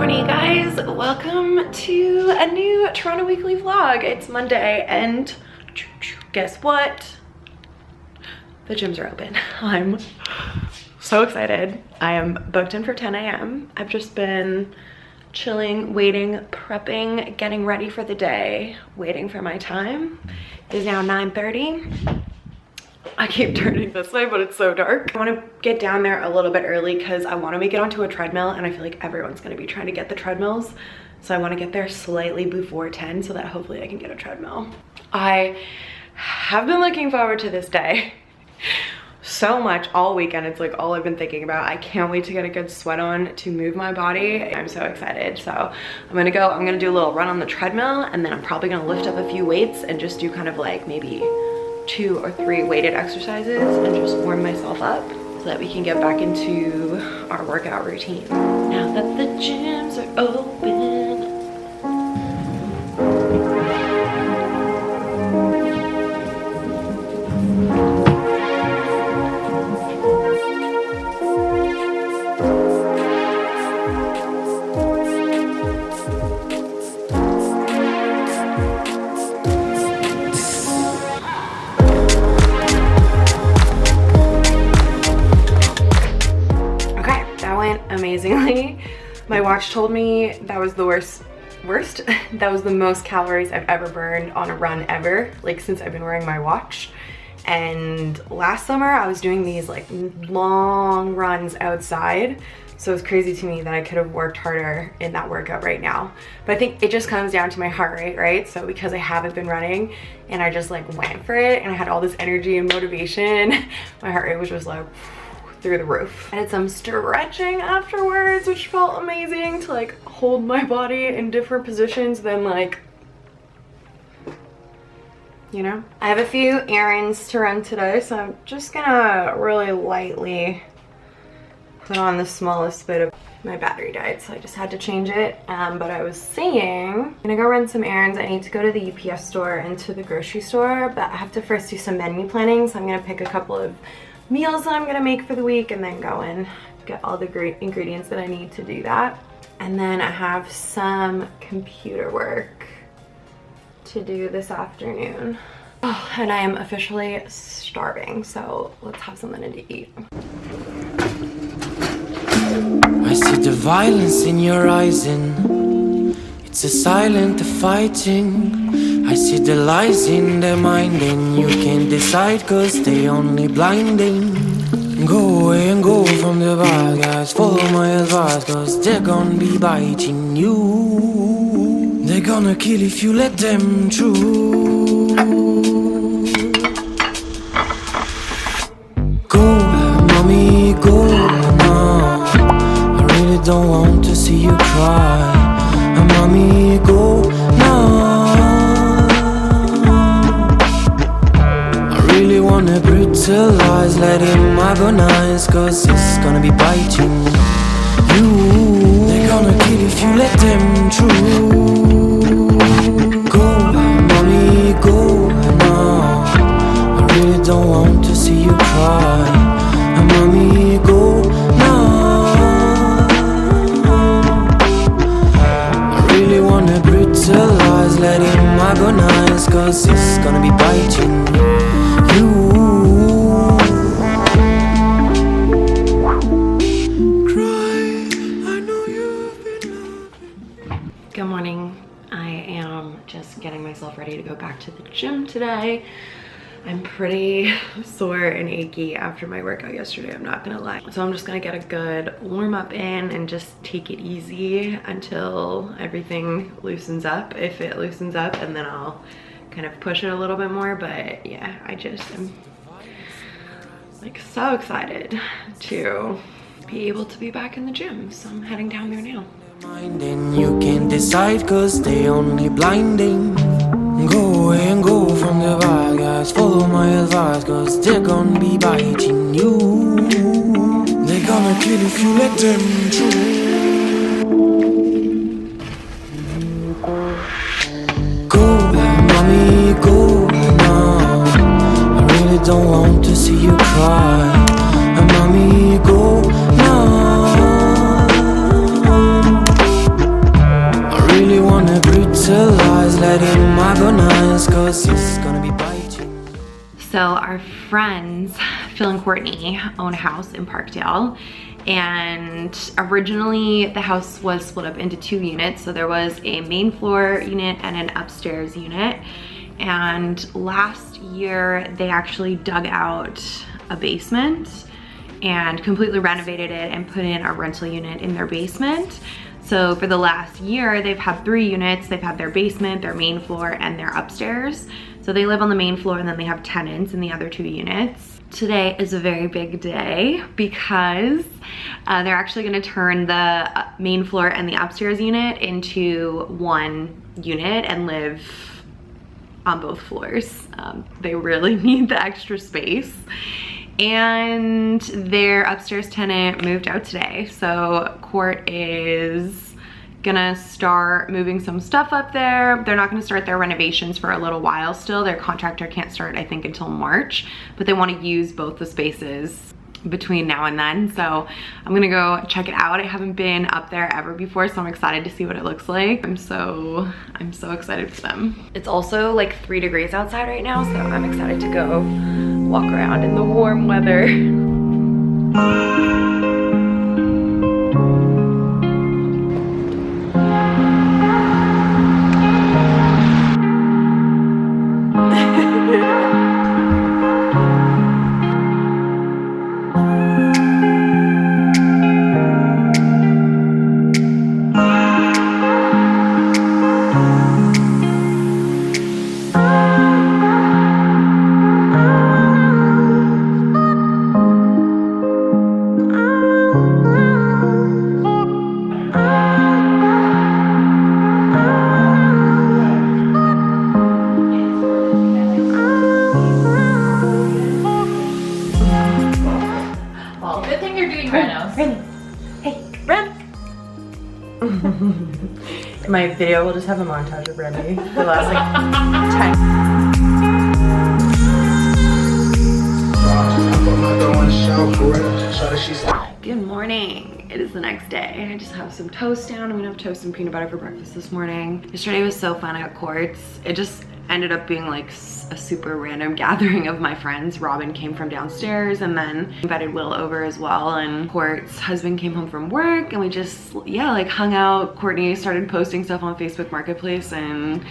morning, guys. Welcome to a new Toronto Weekly vlog. It's Monday and guess what? The gyms are open. I'm so excited. I am booked in for 10 a.m. I've just been chilling, waiting, prepping, getting ready for the day, waiting for my time. It is now 9:30. I keep turning this way, but it's so dark. I want to get down there a little bit early because I want to make it onto a treadmill, and I feel like everyone's going to be trying to get the treadmills. So I want to get there slightly before 10 so that hopefully I can get a treadmill. I have been looking forward to this day so much all weekend. It's like all I've been thinking about. I can't wait to get a good sweat on to move my body. I'm so excited. So I'm gonna do a little run on the treadmill, and then I'm probably gonna lift up a few weights and just do kind of like maybe 2 or 3 weighted exercises and just warm myself up so that we can get back into our workout routine. Now that the gyms are open. Amazingly. My watch told me that was the worst that was the most calories I've ever burned on a run ever, like since I've been wearing my watch. And last summer I was doing these like long runs outside, so it's crazy to me that I could have worked harder in that workout right now. But I think it just comes down to my heart rate, right? So because I haven't been running and I just like went for it and I had all this energy and motivation, my heart rate was just like through the roof. I did some stretching afterwards, which felt amazing to like hold my body in different positions than like, you know. I have a few errands to run today, so I'm just gonna really lightly put on the smallest bit of my battery died, so I just had to change it. But I was saying, I'm gonna go run some errands. I need to go to the UPS store and to the grocery store, but I have to first do some menu planning, so I'm gonna pick a couple of meals that I'm gonna make for the week and then go and get all the great ingredients that I need to do that. And then I have some computer work to do this afternoon. Oh, and I am officially starving, so let's have something to eat. I see the violence in your eyes, and it's a silent fighting. I see the lies in their mind, and you can't decide cause they only blinding. Go away and go from the bad guys, follow my advice cause they're gonna be biting you. They're gonna kill if you let them through. Go, mommy, go now. I really don't want to see you cry. Mommy, go now. Wanna brutalize, let him agonize cause it's gonna be biting you. They're gonna kill if you let them through. Go, mommy, go now. I really don't want to see you cry. Mommy, go now. I really wanna brutalize, let him agonize cause it's gonna be biting you. Good morning. I am just getting myself ready to go back to the gym today. I'm pretty sore and achy after my workout yesterday, I'm not gonna lie. So I'm just gonna get a good warm up in and just take it easy until everything loosens up, if it loosens up, and then I'll kind of push it a little bit more. But yeah, I just am like so excited to be able to be back in the gym, so I'm heading down there now. And you can't decide cause they only blinding. Go away and go from the bad guys, follow my advice cause they're gonna be biting you. They're gonna kill if you let them through. Go, mommy, go now. I really don't want to see you cry. Mommy, go now. brutalize, let him agonize, cause he's gonna be biting. So our friends, Phil and Courtney, own a house in Parkdale. And originally the house was split up into 2 units. So there was a main floor unit and an upstairs unit. And last year they actually dug out a basement and completely renovated it and put in a rental unit in their basement. So for the last year, they've had 3 units. They've had their basement, their main floor, and their upstairs. So they live on the main floor and then they have tenants in the other 2 units. Today is a very big day because they're actually gonna turn the main floor and the upstairs unit into 1 unit and live on both floors. They really need the extra space. And their upstairs tenant moved out today. So Court is gonna start moving some stuff up there. They're not gonna start their renovations for a little while still. Their contractor can't start, I think, until March, but they wanna use both the spaces between now and then. So I'm gonna go check it out. I haven't been up there ever before, so I'm excited to see what it looks like. I'm so excited for them. It's also like 3 degrees outside right now, so I'm excited to go walk around in the warm weather. My video will just have a montage of Remy for the last like 10. Good morning. It is the next day. I just have some toast down. I'm gonna have toast and peanut butter for breakfast this morning. Yesterday was so fun at Court's. It just ended up being like a super random gathering of my friends. Robin came from downstairs and then invited Will over as well, and Court's husband came home from work and we just, yeah, like hung out. Courtney started posting stuff on Facebook Marketplace and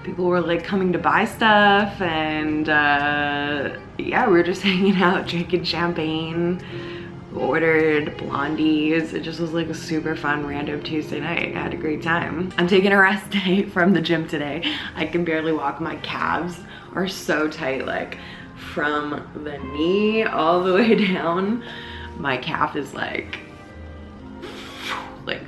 people were like coming to buy stuff, and yeah, we were just hanging out, drinking champagne. Ordered blondies. It just was like a super fun random Tuesday night. I had a great time. I'm taking a rest day from the gym today. I can barely walk. My calves are so tight, like from the knee all the way down. My calf is like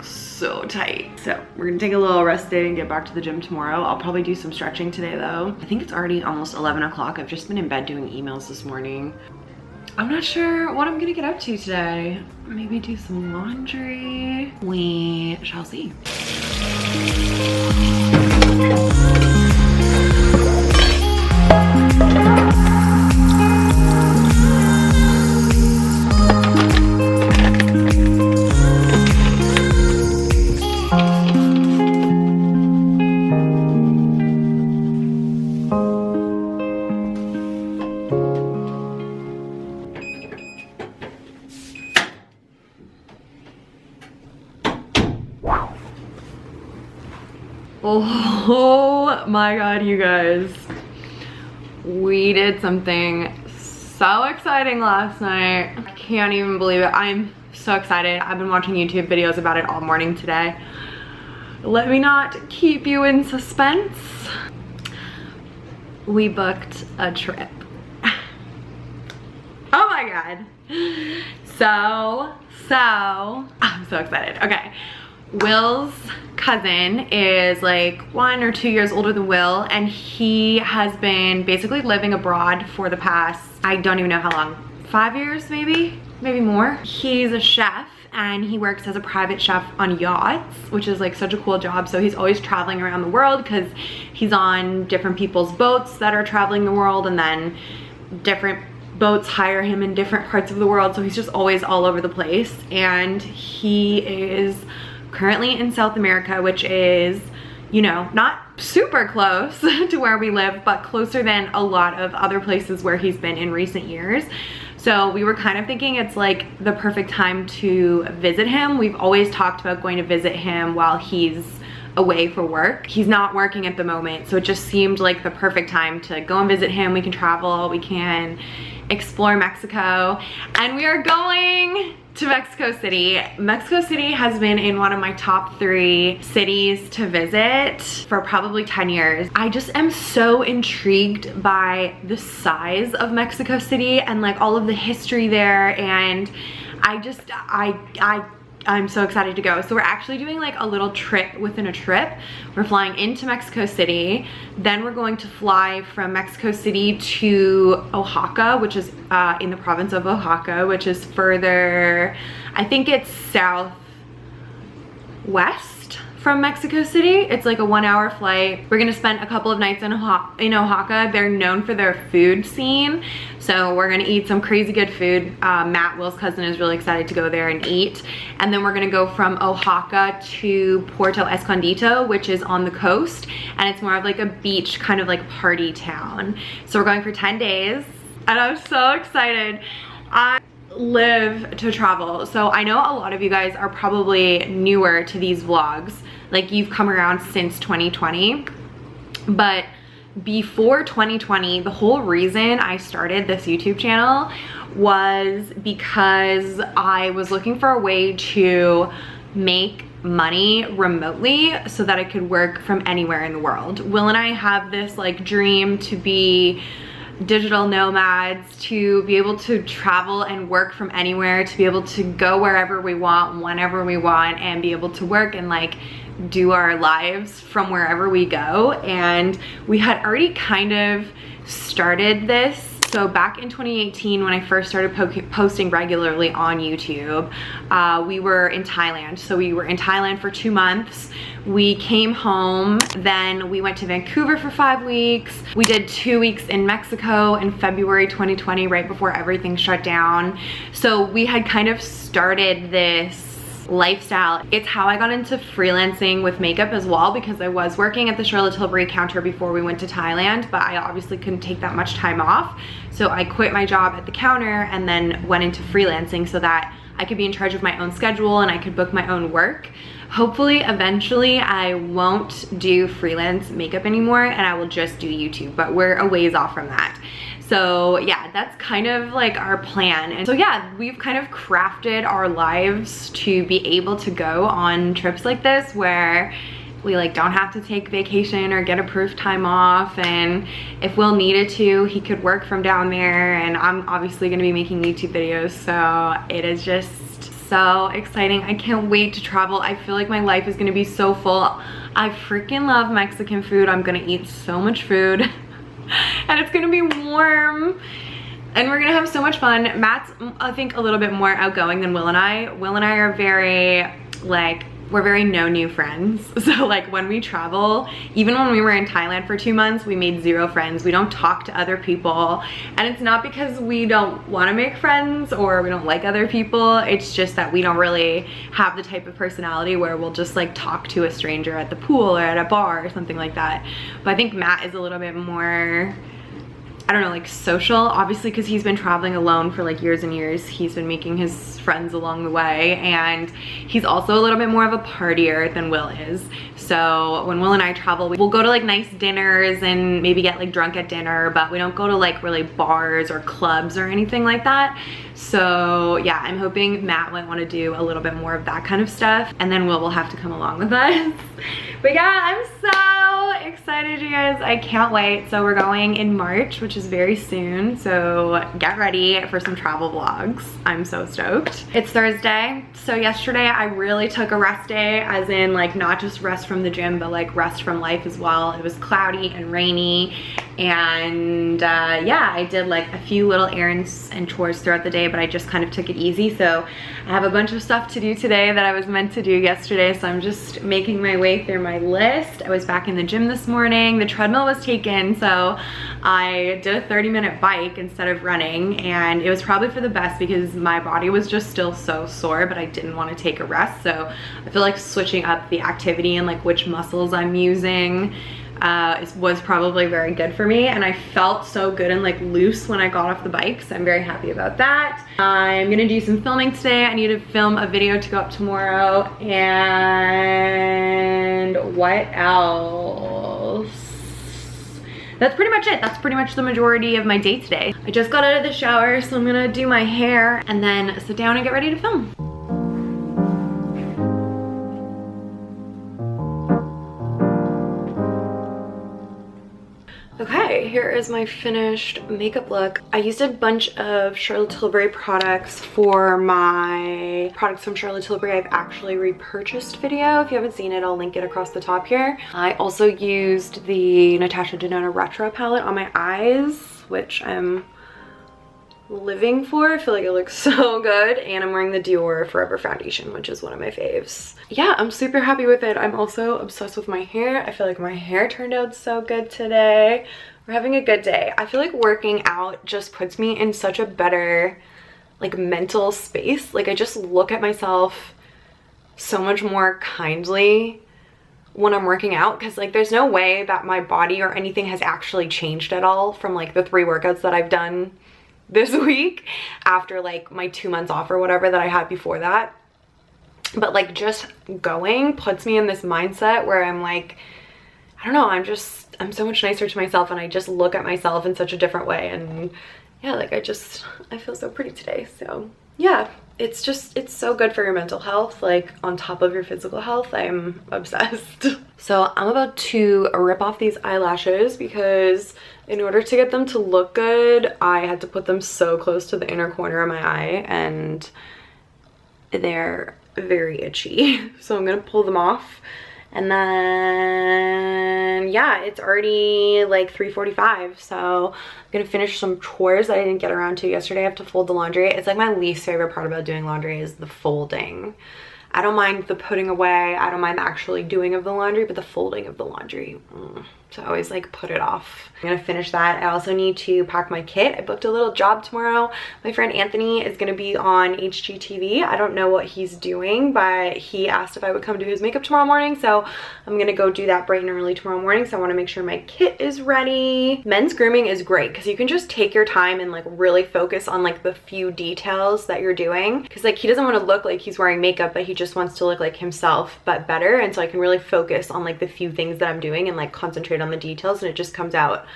so tight. So we're gonna take a little rest day and get back to the gym tomorrow. I'll probably do some stretching today though. I think it's already almost 11 o'clock. I've just been in bed doing emails this morning. I'm not sure what I'm gonna get up to today. Maybe do some laundry. We shall see. Oh my god, you guys. We did something so exciting last night. I can't even believe it. I'm so excited. I've been watching YouTube videos about it all morning today. Let me not keep you in suspense. We booked a trip. Oh my god. So I'm so excited. Okay. Will's cousin is like 1 or 2 years older than Will, and he has been basically living abroad for the past, I don't even know how long, 5 years maybe more. He's a chef and he works as a private chef on yachts, which is like such a cool job. So he's always traveling around the world because he's on different people's boats that are traveling the world, and then different boats hire him in different parts of the world. So he's just always all over the place, and he is currently in South America, which is, you know, not super close to where we live, but closer than a lot of other places where he's been in recent years. So we were kind of thinking it's like the perfect time to visit him. We've always talked about going to visit him while he's away for work. He's not working at the moment, so it just seemed like the perfect time to go and visit him. We can travel, we can explore Mexico, and we are going to Mexico City. Mexico City has been in one of my top 3 cities to visit for probably 10 years. I just am so intrigued by the size of Mexico City and like all of the history there, and I'm so excited to go. So we're actually doing like a little trip within a trip. We're flying into Mexico City, then we're going to fly from Mexico City to Oaxaca, which is in the province of Oaxaca, which is further, I think it's southwest from Mexico City. It's like a 1-hour flight. We're gonna spend a couple of nights in Oaxaca. They're known for their food scene, so we're gonna eat some crazy good food. Matt, Will's cousin, is really excited to go there and eat. And then we're gonna go from Oaxaca to Puerto Escondido, which is on the coast, and it's more of like a beach kind of like party town. So we're going for 10 days, and I'm so excited. I live to travel, so I know a lot of you guys are probably newer to these vlogs, like you've come around since 2020, but before 2020, the whole reason I started this YouTube channel was because I was looking for a way to make money remotely so that I could work from anywhere in the world. Will and I have this like dream to be digital nomads, to be able to travel and work from anywhere, to be able to go wherever we want, whenever we want, and be able to work and like do our lives from wherever we go. And we had already kind of started this. So back in 2018, when I first started posting regularly on YouTube, we were in Thailand. So we were in Thailand for 2 months. We came home, then we went to Vancouver for 5 weeks. We did 2 weeks in Mexico in February 2020, right before everything shut down. So we had kind of started this lifestyle. It's how I got into freelancing with makeup as well, because I was working at the Charlotte Tilbury counter before we went to Thailand, but I obviously couldn't take that much time off. So I quit my job at the counter and then went into freelancing so that I could be in charge of my own schedule and I could book my own work. Hopefully, eventually, I won't do freelance makeup anymore and I will just do YouTube, but we're a ways off from that. So yeah, that's kind of like our plan. And so yeah, we've kind of crafted our lives to be able to go on trips like this where we like don't have to take vacation or get approved time off, and if Will needed to, he could work from down there, and I'm obviously gonna be making YouTube videos, so it is just so exciting. I can't wait to travel. I feel like my life is gonna be so full. I freaking love Mexican food. I'm gonna eat so much food and it's gonna be warm and we're gonna have so much fun. Matt's, I think, a little bit more outgoing than Will and I. Will and I are very, like, we're very no new friends. So like when we travel, even when we were in Thailand for 2 months, we made 0 friends. We don't talk to other people. And it's not because we don't want to make friends or we don't like other people. It's just that we don't really have the type of personality where we'll just like talk to a stranger at the pool or at a bar or something like that. But I think Matt is a little bit more, I don't know, like social, obviously, because he's been traveling alone for like years and years. He's been making his friends along the way, and he's also a little bit more of a partier than Will is. So when Will and I travel, we'll go to like nice dinners and maybe get like drunk at dinner, but we don't go to like really bars or clubs or anything like that. So yeah, I'm hoping Matt might want to do a little bit more of that kind of stuff, and then Will have to come along with us. But yeah, I'm so excited, you guys. I can't wait. So we're going in March, which is very soon. So get ready for some travel vlogs. I'm so stoked. It's Thursday. So yesterday I really took a rest day, as in like not just rest from the gym, but like rest from life as well. It was cloudy and rainy, and yeah, I did like a few little errands and chores throughout the day, but I just kind of took it easy. So I have a bunch of stuff to do today that I was meant to do yesterday, so I'm just making my way through my list. I was back in the gym this morning. The treadmill was taken, so I did a 30-minute bike instead of running, and it was probably for the best because my body was just still so sore, but I didn't want to take a rest. So I feel like switching up the activity and like which muscles I'm using was probably very good for me, and I felt so good and like loose when I got off the bike, so I'm very happy about that. I'm gonna do some filming today. I need to film a video to go up tomorrow, and what else? That's pretty much it. That's pretty much the majority of my day today. I just got out of the shower, so I'm gonna do my hair and then sit down and get ready to film. Okay, here is my finished makeup look. I used a bunch of Charlotte Tilbury products for my products from Charlotte Tilbury I've actually repurchased video. If you haven't seen it, I'll link it across the top here. I also used the Natasha Denona Retro palette on my eyes, which I'm living for. I feel like it looks so good. And I'm wearing the Dior Forever foundation, which is one of my faves. Yeah, I'm super happy with it. I'm also obsessed with my hair. I feel like my hair turned out so good today. We're having a good day. I feel like working out just puts me in such a better like mental space. Like I just look at myself so much more kindly when I'm working out, because like there's no way that my body or anything has actually changed at all from like the 3 workouts that I've done this week after like my 2 months off or whatever that I had before that. But like just going puts me in this mindset where I'm like, I don't know, I'm so much nicer to myself, and I just look at myself in such a different way. And yeah, like I feel so pretty today. So yeah, it's so good for your mental health, like on top of your physical health. I'm obsessed. So I'm about to rip off these eyelashes because in order to get them to look good, I had to put them so close to the inner corner of my eye, and they're very itchy. So I'm gonna pull them off, and then yeah, it's already like 3:45, so I'm gonna finish some chores that I didn't get around to yesterday. I have to fold the laundry. It's like my least favorite part about doing laundry is the folding. I don't mind the putting away, I don't mind the actually doing of the laundry, but the folding of the laundry, so I always like put it off. I'm gonna finish that. I also need to pack my kit. I booked a little job tomorrow. My friend Anthony is gonna be on HGTV. I don't know what he's doing, but he asked if I would come do his makeup tomorrow morning, so I'm gonna go do that bright and early tomorrow morning. So I wanna make sure my kit is ready. Men's grooming is great because you can just take your time and like really focus on like the few details that you're doing, because like he doesn't want to look like he's wearing makeup, but he just wants to look like himself but better. And so I can really focus on like the few things that I'm doing and like concentrate on the details, and it just comes out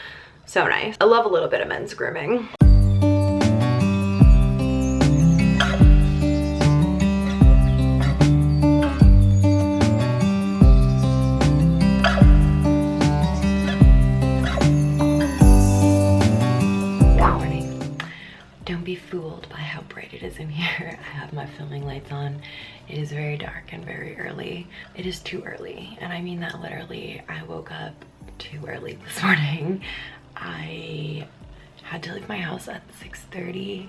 so nice. I love a little bit of men's grooming. Don't be fooled by how bright it is in here. I have my filming lights on. It is very dark and very early. It is too early, and I mean that literally. I woke up too early this morning. I had to leave my house at 6:30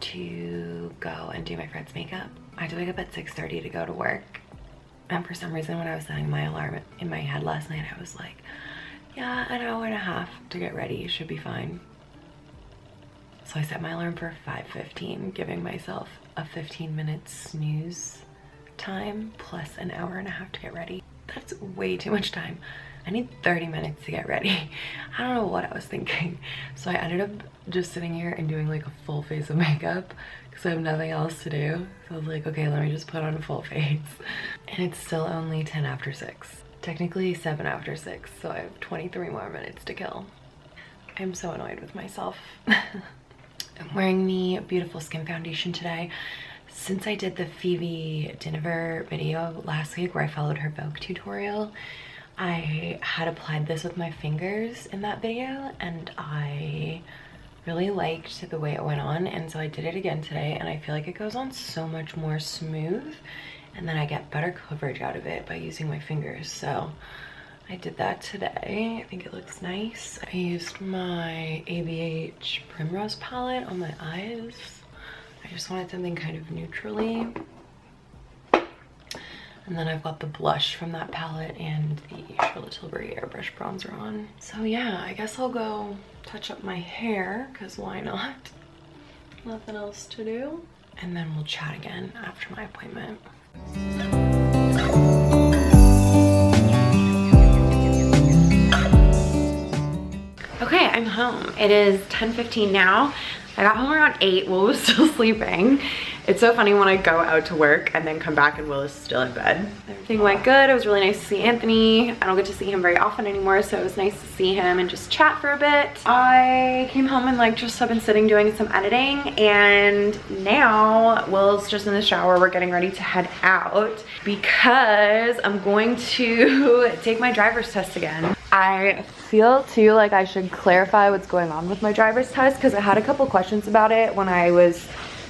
to go and do my friend's makeup. I had to wake up at 6:30 to go to work, and for some reason when I was setting my alarm in my head last night, I was like, yeah, an hour and a half to get ready should be fine. So I set my alarm for 5:15, giving myself a 15-minute snooze time plus an hour and a half to get ready. That's way too much time. I need 30 minutes to get ready. I don't know what I was thinking. So I ended up just sitting here and doing like a full face of makeup because I have nothing else to do. So I was like, okay, let me just put on a full face. And it's still only 10 after 6. Technically 7 after 6, so I have 23 more minutes to kill. I'm so annoyed with myself. I'm wearing the Beautiful Skin Foundation today. Since I did the Phoebe Dynevor video last week where I followed her Vogue tutorial, I had applied this with my fingers in that video, and I really liked the way it went on, and so I did it again today, and I feel like it goes on so much more smooth, and then I get better coverage out of it by using my fingers. So I did that today. I think it looks nice. I used my ABH Primrose palette on my eyes. I just wanted something kind of neutrally. And then I've got the blush from that palette and the Charlotte Tilbury Airbrush bronzer on. So yeah, I guess I'll go touch up my hair, because why not? Nothing else to do. And then we'll chat again after my appointment. I'm home. It is 10:15 now. I got home around 8. Will was still sleeping. It's so funny when I go out to work and then come back and Will is still in bed. Everything went good. It was really nice to see Anthony. I don't get to see him very often anymore, so it was nice to see him and just chat for a bit. I came home and like just have been sitting doing some editing, and now Will's just in the shower. We're getting ready to head out because I'm going to take my driver's test again. I feel too like I should clarify what's going on with my driver's test because I had a couple questions about it when I was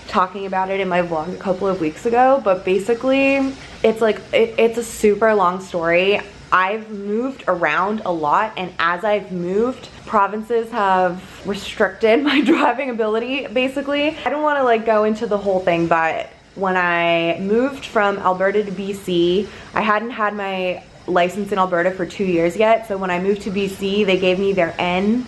talking about it in my vlog a couple of weeks ago, but basically it's like it's a super long story. I've moved around a lot, and as I've moved, provinces have restricted my driving ability basically. I don't want to like go into the whole thing, but when I moved from Alberta to BC, I hadn't had my license in Alberta for 2 years yet. So when I moved to BC, they gave me their N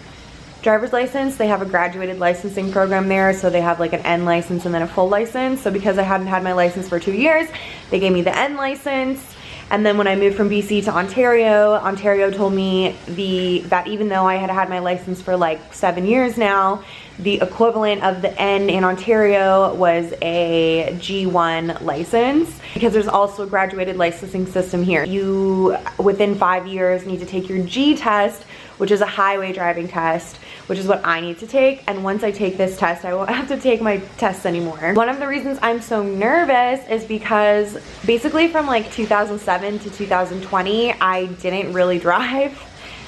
driver's license. They have a graduated licensing program there, so they have like an N license and then a full license. So because I hadn't had my license for 2 years, they gave me the N license. And then when I moved from BC to Ontario told me that even though I had had my license for like 7 years now, the equivalent of the N in Ontario was a G1 license, because there's also a graduated licensing system here. You, within 5 years, need to take your G test, which is a highway driving test, which is what I need to take. And once I take this test, I won't have to take my tests anymore. One of the reasons I'm so nervous is because basically from like 2007 to 2020, I didn't really drive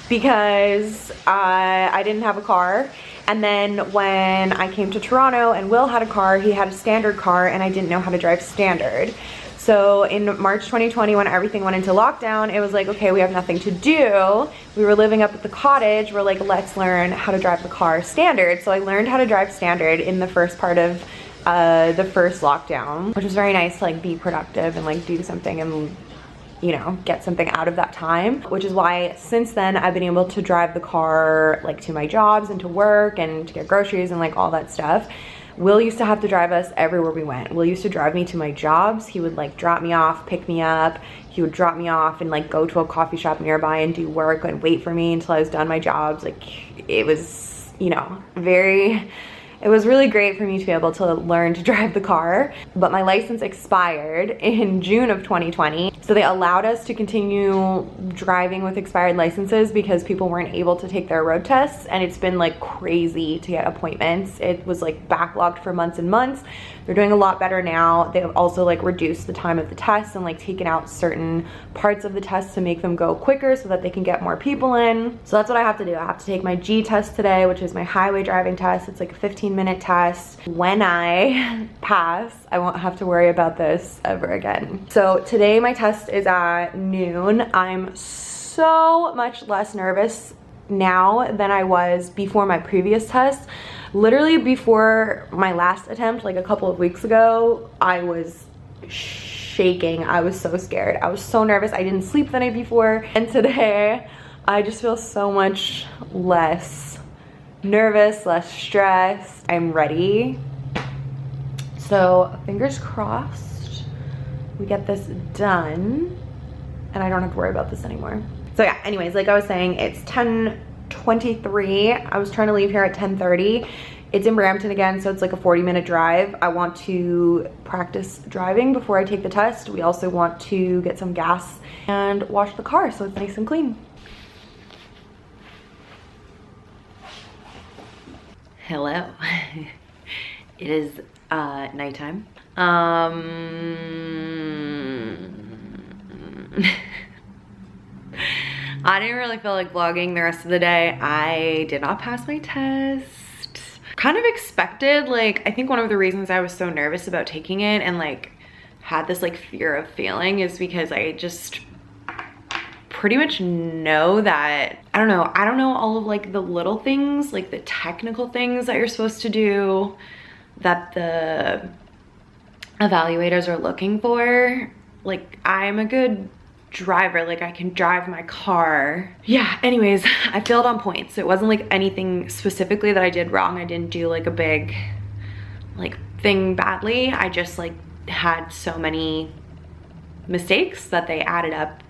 because I didn't have a car. And then when I came to Toronto and Will had a car, he had a standard car, and I didn't know how to drive standard. So in March 2020, when everything went into lockdown, it was like, okay, we have nothing to do. We were living up at the cottage. We're like, let's learn how to drive the car standard. So I learned how to drive standard in the first part of the first lockdown, which was very nice to like be productive and like do something and, you know, get something out of that time, which is why since then I've been able to drive the car like to my jobs and to work and to get groceries and like all that stuff. Will used to have to drive us everywhere we went. Will used to drive me to my jobs. He would like drop me off, pick me up. He would drop me off and like go to a coffee shop nearby and do work and wait for me until I was done my jobs. Like it was, you know, it was really great for me to be able to learn to drive the car. But my license expired in June of 2020. So they allowed us to continue driving with expired licenses because people weren't able to take their road tests. And it's been like crazy to get appointments. It was like backlogged for months and months. They're doing a lot better now. They've also like reduced the time of the test and like taken out certain parts of the test to make them go quicker so that they can get more people in. So that's what I have to do. I have to take my G test today, which is my highway driving test. It's like a 15-minute test. When I pass, I won't have to worry about this ever again. So today my test is at noon. I'm so much less nervous now than I was before my previous test. Literally before my last attempt, like a couple of weeks ago, I was shaking. I was so scared. I was so nervous. I didn't sleep the night before. And today, I just feel so much less nervous, less stressed. I'm ready. So fingers crossed we get this done and I don't have to worry about this anymore. So yeah, anyways, like I was saying, it's 10:23. I was trying to leave here at 10:30. It's in Brampton again, so it's like a 40-minute drive. I want to practice driving before I take the test. We also want to get some gas and wash the car so it's nice and clean. Hello. It is nighttime. I didn't really feel like vlogging the rest of the day. I did not pass my test. Kind of expected, like, I think one of the reasons I was so nervous about taking it and like had this like fear of failing is because I just pretty much know that, I don't know all of like the little things, like the technical things that you're supposed to do that the evaluators are looking for. Like, I'm a good driver, like I can drive my car. Yeah, anyways, I failed on points. It wasn't like anything specifically that I did wrong. I didn't do like a big like thing badly. I just like had so many mistakes that they added up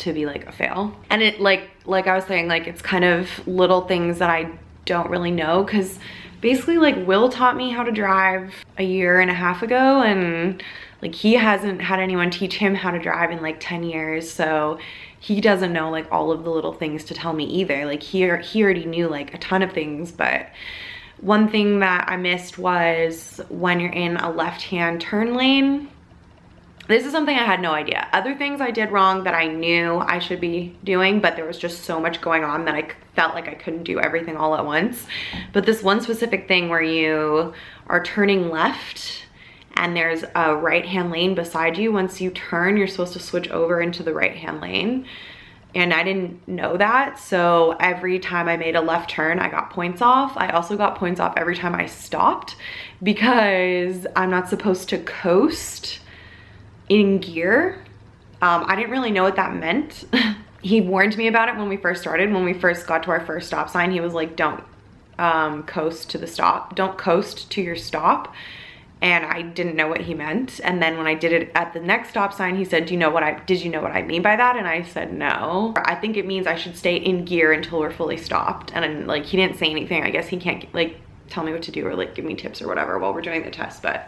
to be like a fail. And it like I was saying, like it's kind of little things that I don't really know, because basically like Will taught me how to drive a year and a half ago, and like he hasn't had anyone teach him how to drive in like 10 years. So he doesn't know like all of the little things to tell me either. Like he already knew like a ton of things, but one thing that I missed was when you're in a left-hand turn lane. This is something I had no idea. Other things I did wrong that I knew I should be doing, but there was just so much going on that I felt like I couldn't do everything all at once. But this one specific thing where you are turning left and there's a right-hand lane beside you, once you turn, you're supposed to switch over into the right-hand lane. And I didn't know that, so every time I made a left turn, I got points off. I also got points off every time I stopped, because I'm not supposed to coast in gear. I didn't really know what that meant. He warned me about it when we first started. When we first got to our first stop sign, he was like, don't coast to the stop. Don't coast to your stop. And I didn't know what he meant. And then when I did it at the next stop sign, he said, did you know what I mean by that? And I said, no. I think it means I should stay in gear until we're fully stopped. And then, like, he didn't say anything. I guess he can't like tell me what to do or like give me tips or whatever while we're doing the test. But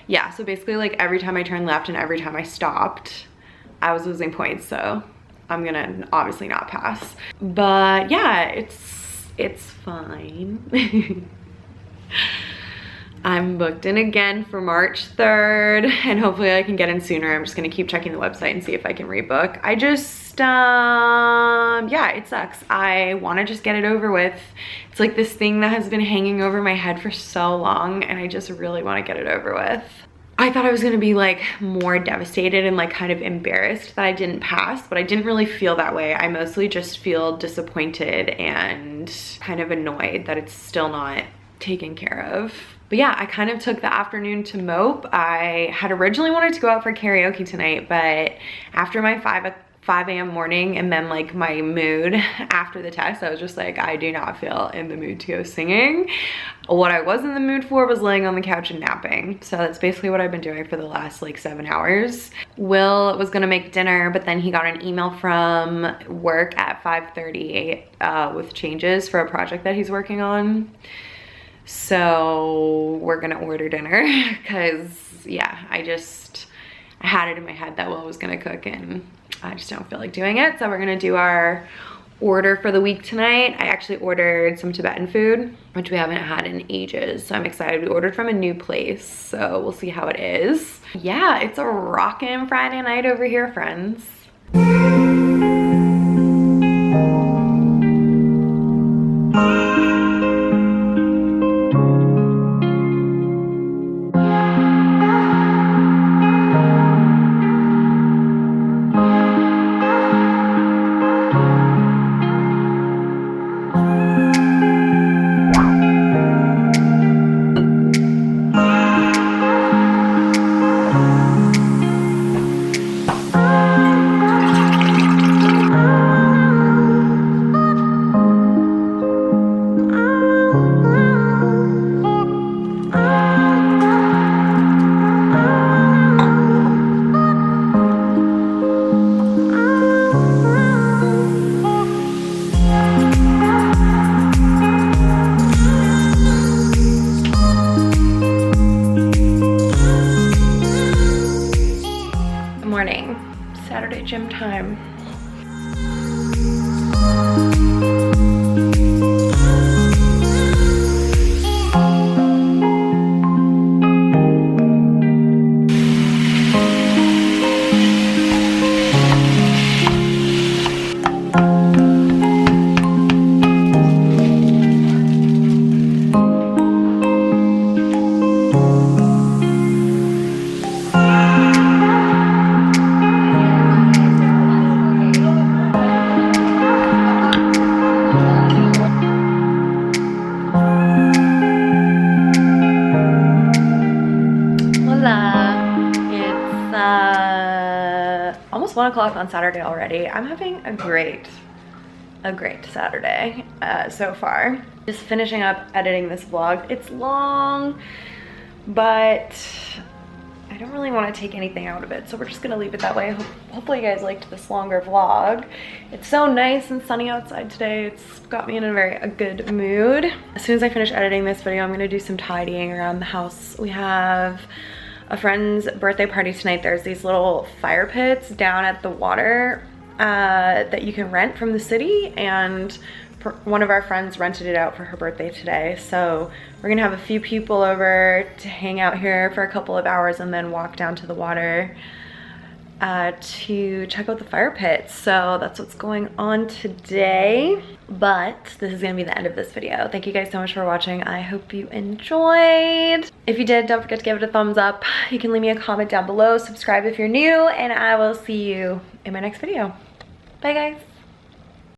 yeah, so basically like every time I turned left and every time I stopped, I was losing points. So I'm gonna obviously not pass. But yeah, it's fine. I'm booked in again for March 3rd, and hopefully I can get in sooner. I'm just gonna keep checking the website and see if I can rebook. I just, yeah, it sucks. I wanna just get it over with. It's like this thing that has been hanging over my head for so long, and I just really wanna get it over with. I thought I was gonna be like more devastated and like kind of embarrassed that I didn't pass, but I didn't really feel that way. I mostly just feel disappointed and kind of annoyed that it's still not taken care of. But yeah, I kind of took the afternoon to mope. I had originally wanted to go out for karaoke tonight, but after my 5 a.m. morning and then like my mood after the test, I was just like, I do not feel in the mood to go singing. What I was in the mood for was laying on the couch and napping. So that's basically what I've been doing for the last like 7 hours. Will was gonna make dinner, but then he got an email from work at 5:38 with changes for a project that he's working on. So we're gonna order dinner because yeah, I had it in my head that Will was gonna cook and I just don't feel like doing it. So we're gonna do our order for the week tonight. I actually ordered some Tibetan food, which we haven't had in ages. So I'm excited. We ordered from a new place, so we'll see how it is. Yeah, it's a rockin' Friday night over here, friends. Saturday gym time. Almost 1 o'clock on Saturday already. I'm having a great Saturday so far. Just finishing up editing this vlog. It's long, but I don't really want to take anything out of it, so we're just gonna leave it that way. Hopefully you guys liked this longer vlog. It's so nice and sunny outside today. It's got me in a good mood. As soon as I finish editing this video, I'm gonna do some tidying around the house. We have a friend's birthday party tonight. There's these little fire pits down at the water that you can rent from the city, and one of our friends rented it out for her birthday today. So we're gonna have a few people over to hang out here for a couple of hours and then walk down to the water to check out the fire pits. So that's what's going on today. But this is gonna be the end of this video. Thank you guys so much for watching. I hope you enjoyed. If you did, don't forget to give it a thumbs up. You can leave me a comment down below, subscribe if you're new, and I will see you in my next video. Bye guys.